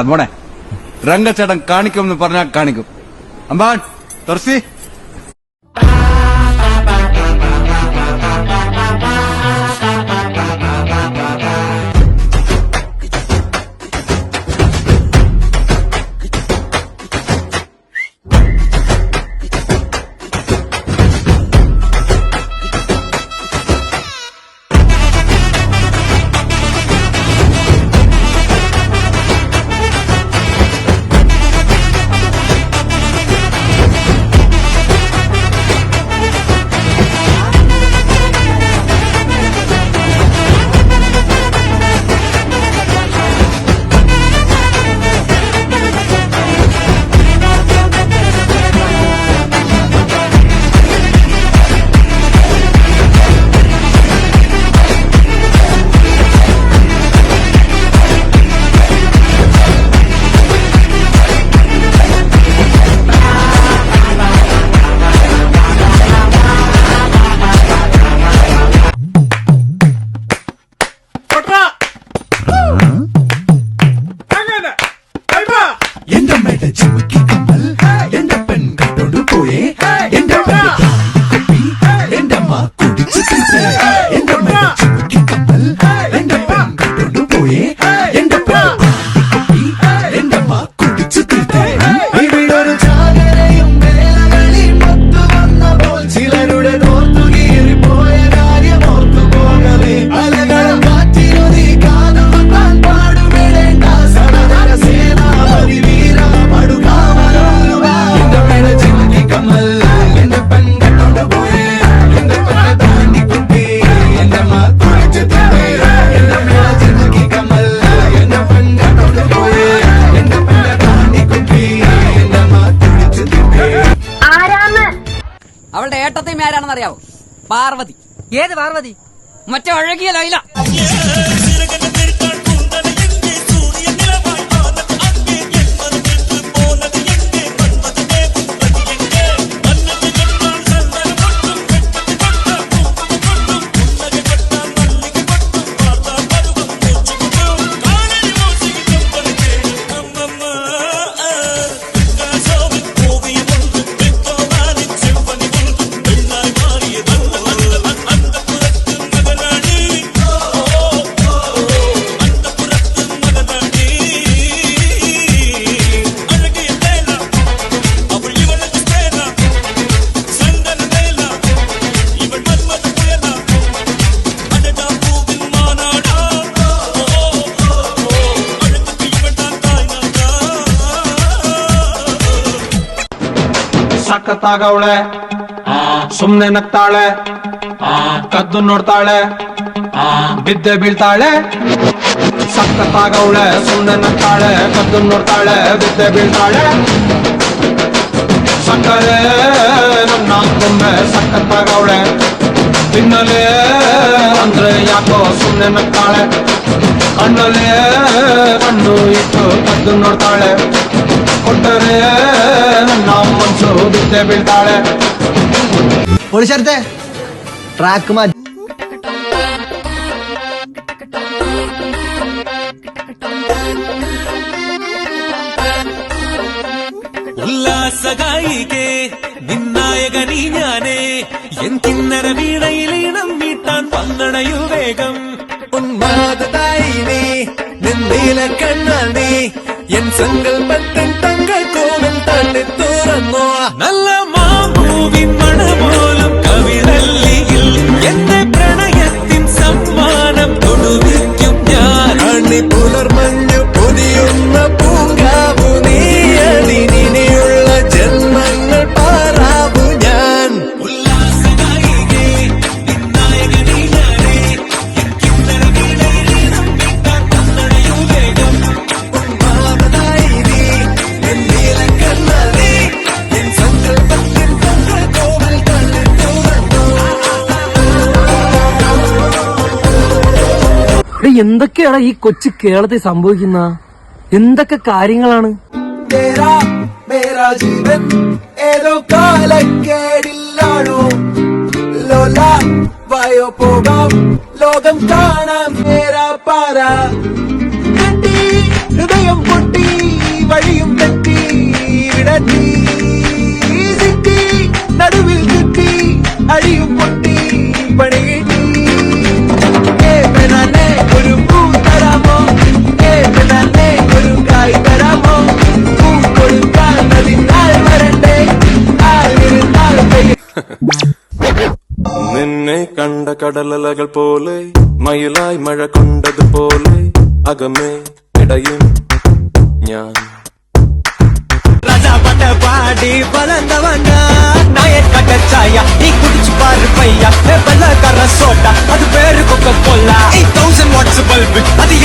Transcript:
മോനെ രംഗച്ചേട്ടൻ കാണിക്കുമെന്ന് പറഞ്ഞാൽ കാണിക്കും. അമ്പാൻ തുറസി അവളുടെ ഏട്ടത്തെയും ആരാണെന്ന് അറിയാവോ? പാർവതി. ഏത് പാർവതി? മറ്റേ ഒഴകിയ ലൈല. ಸಖತ್ತಾಗವಳೆ, ಸುಮ್ನೆ ನಗ್ತಾಳೆ, ಕದ್ದು ನೋಡ್ತಾಳೆ, ಬಿದ್ದೆ ಬೀಳ್ತಾಳೆ. ಸಖತ್ತಾಗವಳೆ, ಸುಮ್ನೆ ನಗ್ತಾಳೆ, ಕದ್ದು ನೋಡ್ತಾಳೆ, ಬಿದ್ದೆ ಬೀಳ್ತಾಳೆ. ಸಕ್ಕರೆ ನನ್ನ ಗೊಂಬೆ ಸಖತ್ತಾಗವಳೆ, ತಿನ್ನಲೇ ಅಂದ್ರೆ ಯಾಕೋ ಸುಮ್ನೆ ನಗ್ತಾಳೆ. ಕಣ್ಣಲ್ಲೇ ಕಣ್ಣು ಇಟ್ಟು ಕದ್ದು ನೋಡ್ತಾಳೆ, ಕೊಟ್ಟರೆ ನನ್ನ ಮನ್ಸು ಬಿದ್ದೆ ಬೀಳ್ತಾಳೆ. ಪೊಲೀಸರ್ತೆ ಟ್ರ್ಯಾಕ್ ಮಾಡಿ ഉല്ലാസഗായികേ നിന്നായകനീ ഞാനേ എൻ കിന്നര വീണയിലീണം മീട്ടാൻ പങ്കണയു വേഗം ഉന്മാദായിനേ നിന്നീല കണ്ണാണേ എൻ സങ്കൽപ്പത്തിൻ തങ്ക കോവിൽ തള്ളി തുറന്നോ നല്ല മാമ്പൂവിൻ മണപോലും കവിളല്ലിയിൽ എന്റെ പ്രണയത്തിൻ സമ്മാനം തൊടുവിക്കും ഞാൻ. അണി പുലർമഞ്ഞു പൊതിയുന്ന പൂങ്കാവു നീയടി, ഇനിയുള്ള ജന്മങ്ങൾ പാറാവു ഞാൻ. ഉല്ലാസഗായികേ നിന്നായകനീ ഞാനേ എൻ കിന്നര വീണയിലീണം മീട്ടാൻ പങ്കണയു വേഗം ഉന്മാദായിനേ നിന്നീല കണ്ണാണേ എൻ സങ്കൽപ്പത്തിൻ തങ്ക കോവിൽ തള്ളി തുറന്നോ. എന്തൊക്കെയാണ് ഈ കൊച്ചു കേരളത്തിൽ സംഭവിക്കുന്ന? എന്തൊക്കെ കാര്യങ്ങളാണ്? ജീവൻ ഏതോ കാലക്കേടില്ലാണോ? ലോല വായോ പോകാം ലോകം കാണാം. ഹൃദയം പൊട്ടി വഴിയും തെറ്റി വിടത്തി സിറ്റി നടുവിൽ ചുറ്റി അടിയും പൊട്ടി പണി കിട്ടി പെണ്ണെ ഒരു പൂ തരാമോ പെണ്ണെ ഒരു കായ് തരാമോ പൂ കൊടുക്കാൻ അതിനാൾ വരണ്ടേ ആൾ നിന്നെ കണ്ട കടലലകൾ പോലെ മയിലായി മഴ കൊണ്ടതുപോലെ അകമേ ഇടയും ഞാൻ ராஜாப்பட்ட பாடி பலந்தவங்க நாயக்கட்ட சாயா நீ குடிச்சு பாரு பையா வெள்ளக்கார சோட்டா அது பேரு கொக்க கோலா 8000 வாட்ஸ் பல்பு அது